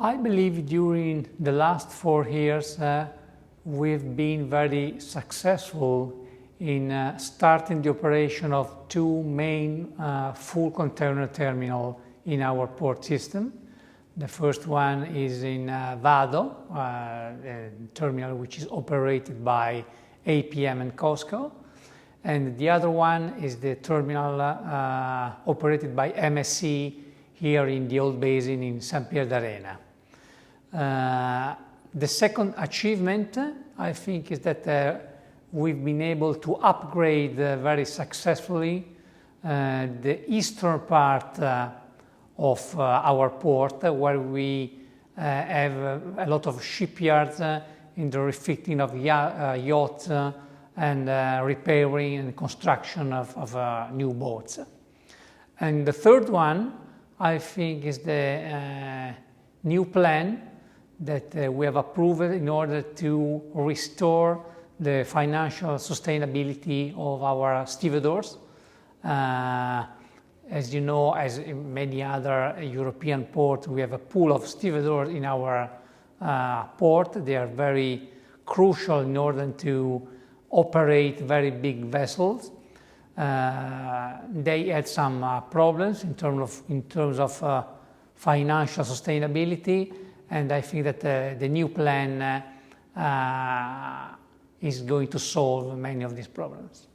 I believe during the last 4 years we've been very successful in starting the operation of 2 main full container terminals in our port system. The first one is in Vado, a terminal which is operated by APM and COSCO, and the other one is the terminal operated by MSC here in the Old Basin in San Pier d'Arena. The second achievement, I think, is that we've been able to upgrade very successfully the eastern part of our port, where we have a lot of shipyards in the refitting of yachts and repairing and construction of new boats. And the third one, I think, is the new plan that we have approved in order to restore the financial sustainability of our stevedores. As you know, as in many other European ports, we have a pool of stevedores in our port. They are very crucial in order to operate very big vessels. They had some problems in terms of financial sustainability, and I think that the new plan is going to solve many of these problems.